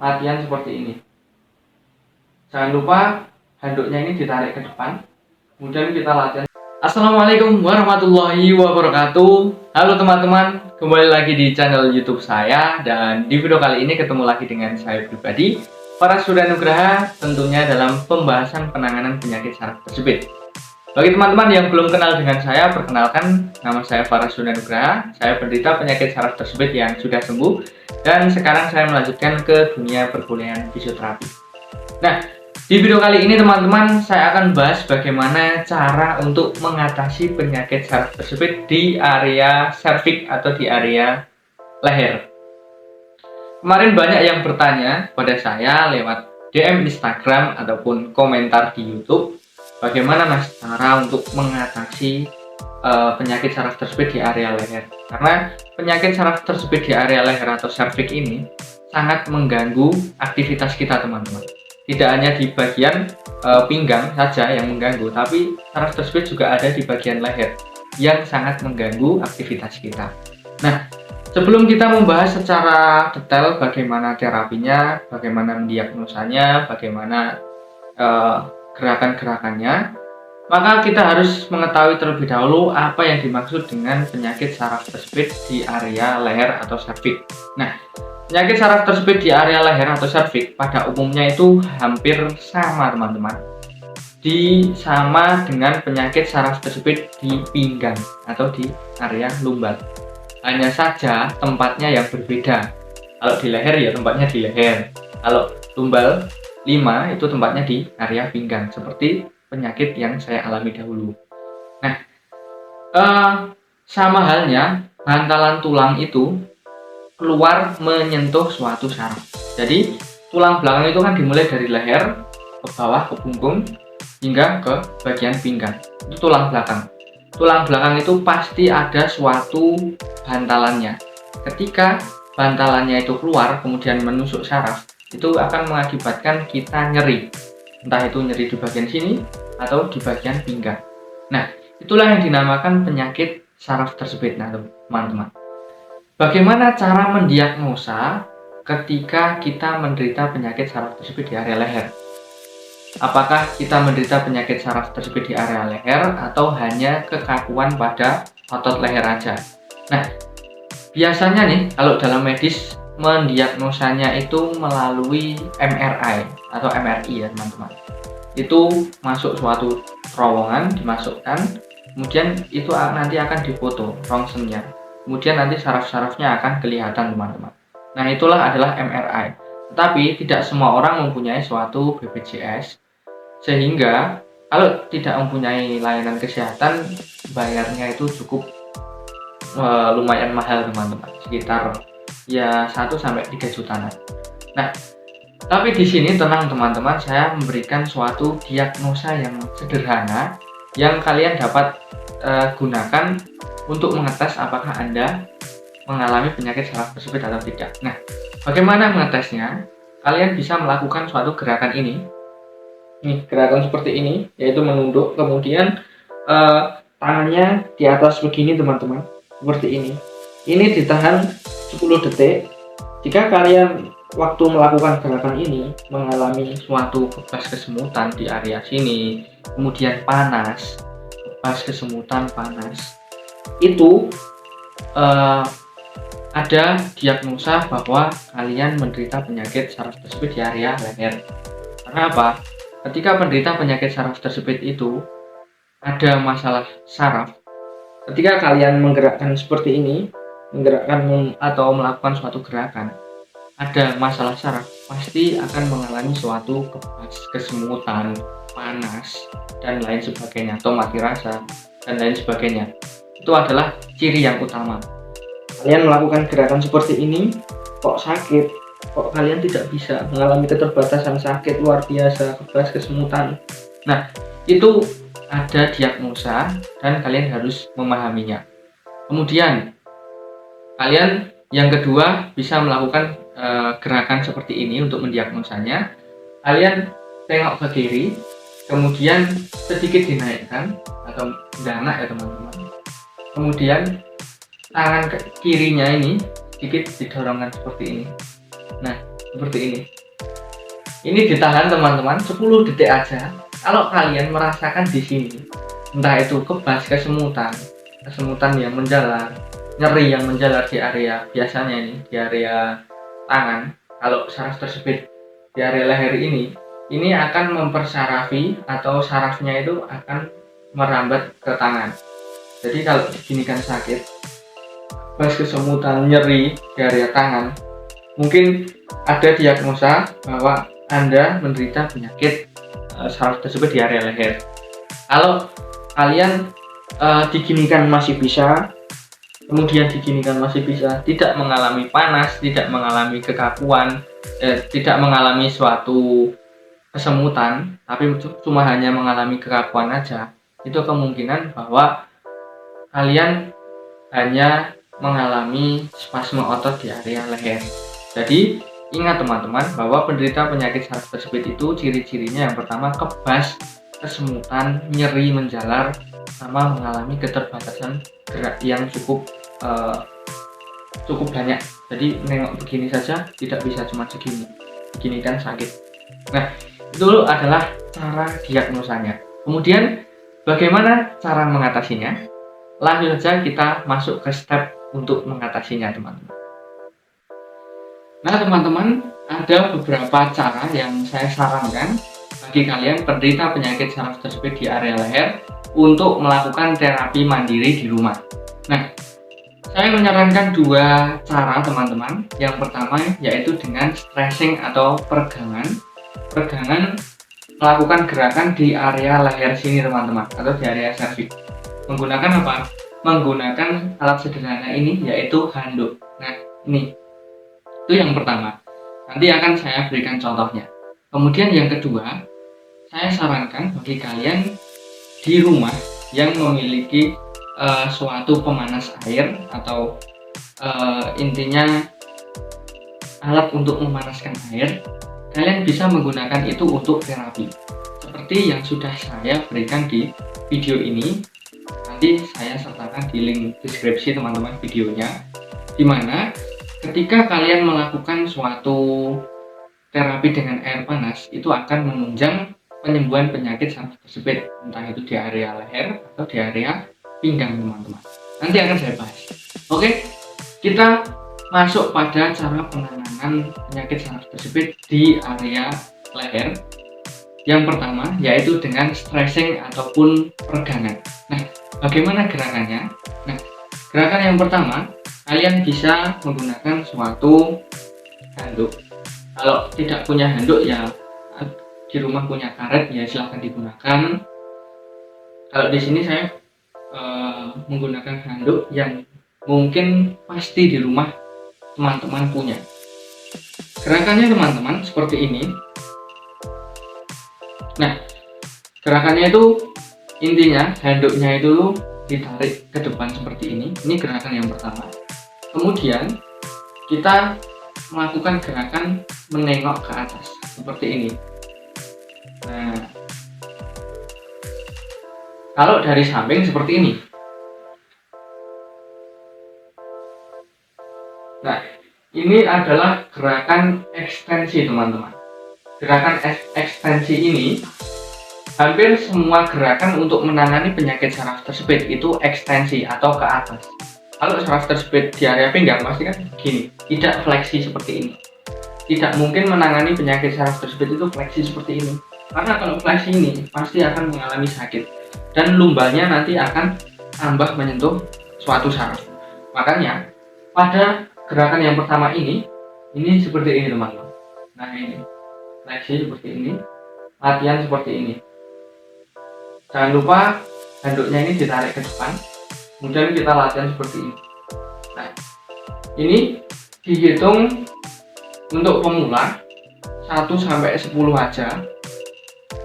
latihan seperti ini. Jangan lupa handuknya ini ditarik ke depan, kemudian kita latihan. Assalamualaikum warahmatullahi wabarakatuh. Halo teman-teman, kembali lagi di channel YouTube saya, dan di video kali ini ketemu lagi dengan saya pribadi, Faras Surya Nugraha, tentunya dalam pembahasan penanganan penyakit saraf tersebut. Bagi teman-teman yang belum kenal dengan saya, perkenalkan, nama saya Faras Surya Nugraha. Saya penderita penyakit saraf tersebut yang sudah sembuh, dan sekarang saya melanjutkan ke dunia perkuliahan fisioterapi. Nah, di video kali ini teman-teman, saya akan bahas bagaimana cara untuk mengatasi penyakit saraf tersebut di area serviks atau di area leher. Kemarin banyak yang bertanya pada saya lewat DM Instagram ataupun komentar di YouTube, bagaimana mas cara untuk mengatasi penyakit saraf tersebut di area leher. Karena penyakit saraf tersebut di area leher atau serviks ini sangat mengganggu aktivitas kita teman-teman. Tidak hanya di bagian pinggang saja yang mengganggu, tapi saraf tersebut juga ada di bagian leher yang sangat mengganggu aktivitas kita. Nah, sebelum kita membahas secara detail bagaimana terapinya, bagaimana mendiagnosanya, bagaimana gerakan-gerakannya, maka kita harus mengetahui terlebih dahulu apa yang dimaksud dengan penyakit saraf tersebut di area leher atau serviks. Nah, penyakit saraf tersebut di area leher atau serviks pada umumnya itu hampir sama teman-teman. Sama dengan penyakit saraf tersebut di pinggang atau di area lumbar. Hanya saja tempatnya yang berbeda. Kalau di leher ya tempatnya di leher. Kalau lumbar 5 itu tempatnya di area pinggang, seperti penyakit yang saya alami dahulu. Nah, sama halnya bantalan tulang itu keluar menyentuh suatu saraf. Jadi tulang belakang itu kan dimulai dari leher ke bawah ke punggung hingga ke bagian pinggang. Itu tulang belakang. Tulang belakang itu pasti ada suatu bantalannya. Ketika bantalannya itu keluar kemudian menusuk saraf, itu akan mengakibatkan kita nyeri. Entah itu nyeri di bagian sini atau di bagian pinggang. Nah, itulah yang dinamakan penyakit saraf tersebut. Nah, teman-teman, bagaimana cara mendiagnosa ketika kita menderita penyakit saraf tersebut di area leher? Apakah kita menderita penyakit saraf tersebut di area leher atau hanya kekakuan pada otot leher aja? Nah, biasanya nih kalau dalam medis mendiagnosanya itu melalui MRI atau MRI ya teman-teman. Itu masuk suatu terowongan, dimasukkan, kemudian itu nanti akan difoto rongsennya. Kemudian nanti saraf-sarafnya akan kelihatan teman-teman. Nah, itulah adalah MRI. Tetapi tidak semua orang mempunyai suatu BPJS, sehingga kalau tidak mempunyai layanan kesehatan, bayarnya itu cukup lumayan mahal teman-teman, sekitar ya 1-3 jutaan. Nah, tapi di sini tenang teman-teman, saya memberikan suatu diagnosa yang sederhana yang kalian dapat gunakan untuk mengetes apakah Anda mengalami penyakit saraf tersebut atau tidak. Nah, bagaimana mengetesnya? Kalian bisa melakukan suatu gerakan ini. Ini gerakan seperti ini, yaitu menunduk, kemudian tangannya di atas begini teman-teman, seperti ini. Ini ditahan 10 detik. Jika kalian waktu melakukan gerakan ini mengalami suatu kebas kesemutan di area sini, kemudian panas, kebas kesemutan panas, itu ada diagnosa bahwa kalian menderita penyakit saraf tersebut di area leher. Karena apa? Ketika penderita penyakit saraf tersebut itu ada masalah saraf, ketika kalian menggerakkan seperti ini, menggerakkan atau melakukan suatu gerakan, ada masalah saraf, pasti akan mengalami suatu kebas, kesemutan, panas, dan lain sebagainya, atau mati rasa, dan lain sebagainya. Itu adalah ciri yang utama. Kalian melakukan gerakan seperti ini, kok sakit, kok kalian tidak bisa, mengalami keterbatasan sakit luar biasa, kebas, kesemutan. Nah, itu ada diagnosa dan kalian harus memahaminya. Kemudian, kalian yang kedua bisa melakukan gerakan seperti ini untuk mendiagnosanya. Kalian tengok ke kiri, kemudian sedikit dinaikkan atau dana ya teman-teman. Kemudian tangan kirinya ini sedikit didorongkan seperti ini. Nah, seperti ini. Ini ditahan teman-teman 10 detik aja. Kalau kalian merasakan di sini, entah itu kebas, kesemutan yang menjalar, nyeri yang menjalar di area, biasanya di area tangan. Kalau saraf tersebut di area leher ini akan mempersarafi atau sarafnya itu akan merambat ke tangan. Jadi kalau diginikan sakit, pas kesemutan, nyeri di area tangan, mungkin ada diagnosa bahwa Anda menderita penyakit saraf tersebut di area leher. Kalau kalian diginikan masih bisa, kemudian diginikan masih bisa, tidak mengalami panas, tidak mengalami kekakuan, tidak mengalami suatu kesemutan, tapi cuma hanya mengalami kekakuan aja, itu kemungkinan bahwa kalian hanya mengalami spasme otot di area leher. Jadi ingat teman-teman bahwa penderita penyakit saraf tersebut itu ciri-cirinya yang pertama kebas, kesemutan, nyeri menjalar, sama mengalami keterbatasan gerak yang cukup banyak. Jadi nengok begini saja tidak bisa cuma segini, begini kan sakit. Nah, itu adalah cara diagnosanya. Kemudian bagaimana cara mengatasinya? Langsung saja kita masuk ke step untuk mengatasinya teman-teman. Nah teman-teman, ada beberapa cara yang saya sarankan bagi kalian penderita penyakit saraf tersebut di area leher untuk melakukan terapi mandiri di rumah. Nah, saya menyarankan dua cara teman-teman. Yang pertama yaitu dengan stretching atau peregangan melakukan gerakan di area leher sini teman-teman, atau di area serviks. Menggunakan apa? Menggunakan alat sederhana ini yaitu handuk. Nah, ini itu yang pertama. Nanti akan saya berikan contohnya. Kemudian yang kedua, saya sarankan bagi kalian di rumah yang memiliki suatu pemanas air atau intinya alat untuk memanaskan air, kalian bisa menggunakan itu untuk terapi. Seperti yang sudah saya berikan di video ini, nanti saya sertakan di link deskripsi teman-teman videonya, dimana ketika kalian melakukan suatu terapi dengan air panas, itu akan menunjang penyembuhan penyakit saraf tersebut, entah itu di area leher atau di area pinggang teman-teman. Nanti akan saya bahas. Oke, kita masuk pada cara penanganan penyakit saraf tersebut di area leher. Yang pertama yaitu dengan stretching ataupun peregangan. Nah, bagaimana gerakannya? Nah, gerakan yang pertama, kalian bisa menggunakan suatu handuk. Kalau tidak punya handuk ya di rumah punya karet ya silahkan digunakan. Kalau di sini saya menggunakan handuk yang mungkin pasti di rumah teman-teman punya. Gerakannya teman-teman seperti ini. Nah, gerakannya itu intinya handuknya itu ditarik ke depan seperti ini. Ini gerakan yang pertama. Kemudian kita melakukan gerakan menengok ke atas seperti ini. Nah, kalau dari samping seperti ini. Nah, ini adalah gerakan ekstensi teman-teman. Gerakan ekstensi ini hampir semua gerakan untuk menangani penyakit saraf tersebut itu ekstensi atau ke atas. Kalau saraf tersebut di area pinggang pasti kan begini, tidak fleksi seperti ini. Tidak mungkin menangani penyakit saraf tersebut itu fleksi seperti ini. Karena kalau fleksi ini pasti akan mengalami sakit dan lumbalnya nanti akan tambah menyentuh suatu saraf. Makanya pada gerakan yang pertama ini seperti ini teman-teman. Nah ini fleksi seperti ini, latihan seperti ini. Jangan lupa handuknya ini ditarik ke depan. Kemudian kita latihan seperti ini. Nah, ini dihitung untuk pemula 1-10 aja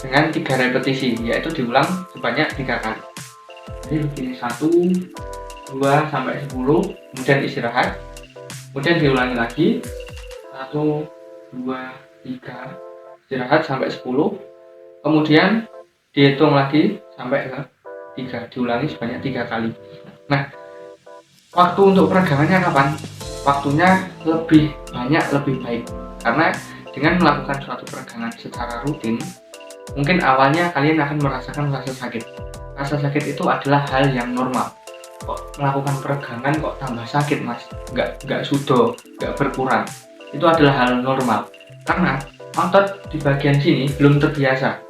dengan 3 repetisi, yaitu diulang sebanyak 3 kali. Jadi begini 1, 2 sampai 10, kemudian istirahat, kemudian diulangi lagi 1, 2, 3, istirahat sampai 10, kemudian dihitung lagi sampai ke 3, diulangi sebanyak 3 kali. Nah, waktu untuk peregangannya kapan? Waktunya lebih banyak lebih baik. Karena dengan melakukan suatu peregangan secara rutin, mungkin awalnya kalian akan merasakan rasa sakit. Rasa sakit itu adalah hal yang normal. Kok melakukan peregangan kok tambah sakit, Mas? Nggak sudo, nggak berkurang. Itu adalah hal normal. Karena otot di bagian sini belum terbiasa,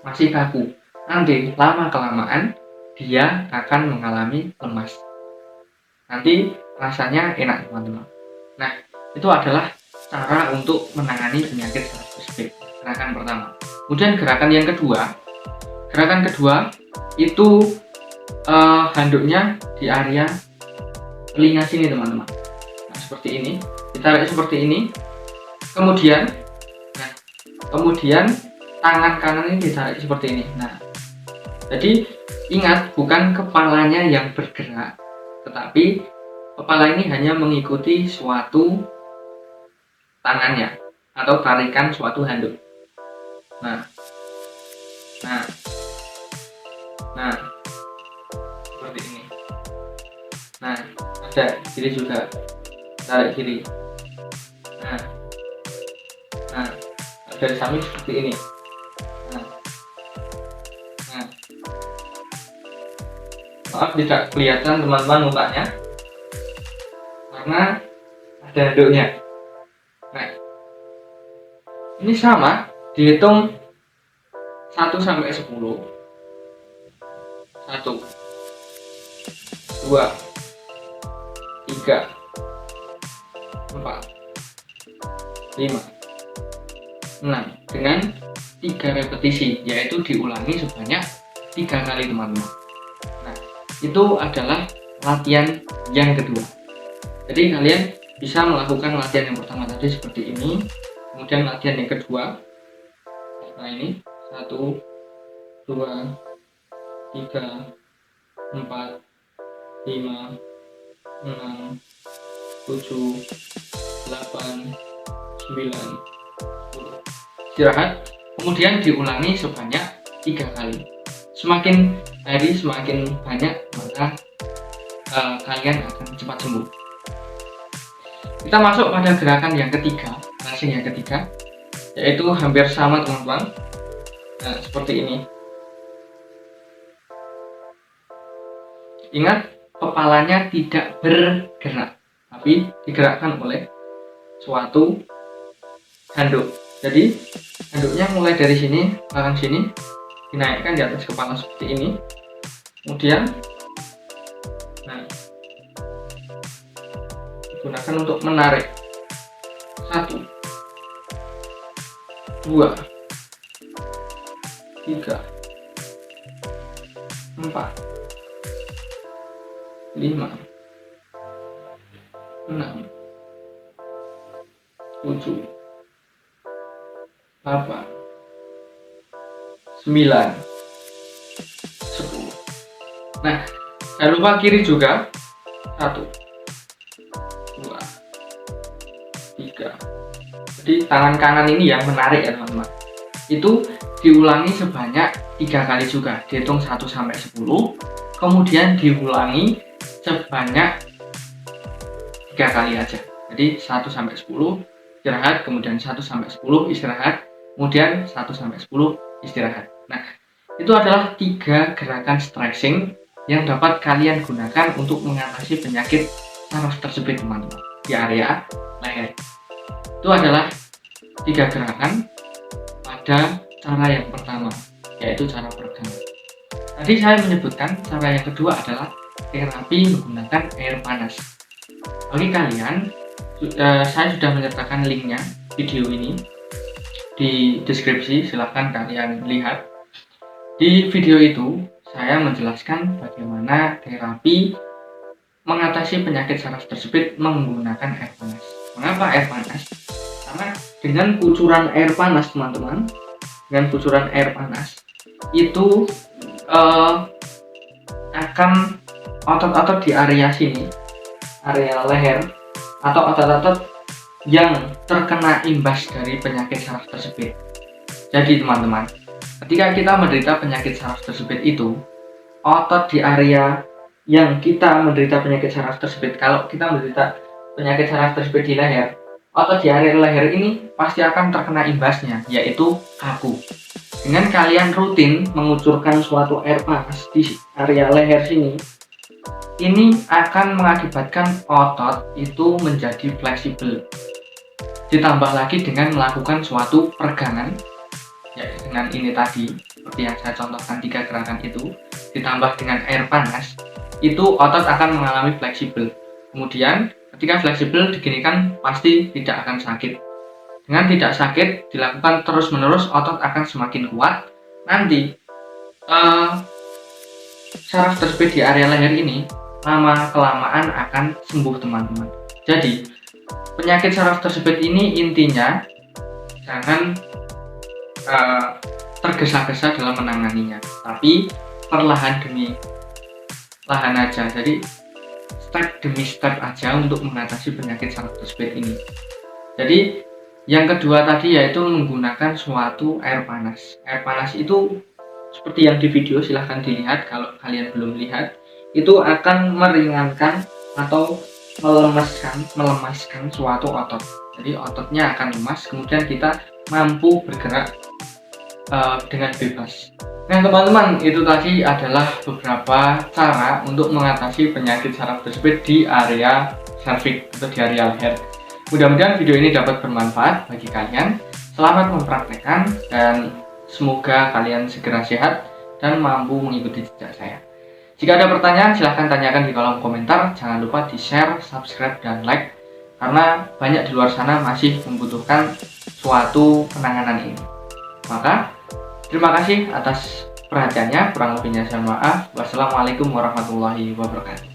masih kaku. Nanti lama-kelamaan dia akan mengalami lemas. Nanti rasanya enak, teman-teman. Nah, itu adalah cara untuk menangani penyakit saraf tersebut. Gerakan pertama. Kemudian gerakan yang kedua. Gerakan kedua itu handuknya di area telinga sini, teman-teman. Nah, seperti ini. Ditarik seperti ini. Kemudian tangan kanan ini ditarik seperti ini. Nah, jadi ingat, bukan kepalanya yang bergerak, tetapi kepala ini hanya mengikuti suatu tangannya atau tarikan suatu handuk. Nah, seperti ini. Nah, ada kiri juga, tarik kiri. Nah, dari samping seperti ini. Maaf tidak kelihatan, teman-teman, mukanya karena ada handuknya. Nah, ini sama, dihitung 1 sampai 10. 1, 2, 3, 4, 5, 6 dengan 3 repetisi, yaitu diulangi sebanyak 3 kali, teman-teman. Nah, itu adalah latihan yang kedua. Jadi kalian bisa melakukan latihan yang pertama tadi seperti ini, kemudian latihan yang kedua. Nah, ini 1, 2, 3, 4, 5, 6, 7, 8, 9, 10. Istirahat, kemudian diulangi sebanyak 3 kali. Semakin hari semakin banyak, maka kalian akan cepat sembuh. Kita masuk pada gerakan yang ketiga, langsing yang ketiga, yaitu hampir sama, teman-teman. Nah, seperti ini. Ingat, kepalanya tidak bergerak, tapi digerakkan oleh suatu handuk. Jadi handuknya mulai dari sini, belakang sini, dinaikkan di atas kepala seperti ini. Kemudian digunakan untuk menarik. 1, 2, 3, 4, 5, 6, 7, 8, 9, 10. Nah, jangan lupa kiri juga. 1, 2, 3. Jadi tangan kanan ini yang menarik, ya, teman-teman. Itu diulangi sebanyak 3 kali juga. Dihitung 1 sampai 10. Kemudian diulangi sebanyak 3 kali aja. Jadi 1 sampai 10 istirahat, kemudian 1 sampai 10 istirahat, kemudian 1 sampai 10 istirahat. Nah, itu adalah 3 gerakan stretching yang dapat kalian gunakan untuk mengatasi penyakit saraf tersebut, teman-teman, di area leher. Itu adalah 3 gerakan pada cara yang pertama, yaitu cara peregangan. Tadi saya menyebutkan cara yang kedua adalah terapi menggunakan air panas. Bagi kalian, saya sudah menyertakan linknya video ini di deskripsi, silahkan kalian lihat. Di video itu saya menjelaskan bagaimana terapi mengatasi penyakit saraf tersebut menggunakan air panas. Mengapa air panas? Karena dengan kucuran air panas, teman-teman, dengan kucuran air panas itu akan otot-otot di area sini, area leher, atau otot-otot yang terkena imbas dari penyakit saraf tersebut. Jadi, teman-teman, ketika kita menderita penyakit saraf tersebut itu, otot di area yang kita menderita penyakit saraf tersebut, kalau kita menderita penyakit saraf tersebut di leher, otot di area leher ini pasti akan terkena imbasnya, yaitu kaku. Dengan kalian rutin mengucurkan suatu air panas di area leher sini, ini akan mengakibatkan otot itu menjadi fleksibel. Ditambah lagi dengan melakukan suatu peregangan, ya dengan ini tadi, seperti yang saya contohkan 3 gerakan itu, ditambah dengan air panas, itu otot akan mengalami fleksibel. Kemudian ketika fleksibel diginikan pasti tidak akan sakit. Dengan tidak sakit dilakukan terus-menerus, otot akan semakin kuat. Nanti saraf tersebut di area leher ini lama-kelamaan akan sembuh teman-teman. Jadi penyakit saraf tersebut ini intinya jangan tergesa-gesa dalam menanganinya, tapi perlahan demi lahan aja. Jadi step demi step aja untuk mengatasi penyakit saraf tersebut ini. Jadi yang kedua tadi yaitu menggunakan suatu air panas. Air panas itu seperti yang di video, silahkan dilihat kalau kalian belum lihat. Itu akan meringankan atau melemaskan suatu otot. Jadi ototnya akan lemas, kemudian kita mampu bergerak dengan bebas. Nah teman-teman, itu tadi adalah beberapa cara untuk mengatasi penyakit saraf tersebut di area serviks atau di area leher. Mudah-mudahan video ini dapat bermanfaat bagi kalian. Selamat mempraktekkan dan semoga kalian segera sehat dan mampu mengikuti jejak saya. Jika ada pertanyaan silahkan tanyakan di kolom komentar. Jangan lupa di share, subscribe, dan like, karena banyak di luar sana masih membutuhkan suatu penanganan ini. Maka terima kasih atas perhatiannya, kurang lebihnya saya maaf. Wassalamualaikum warahmatullahi wabarakatuh.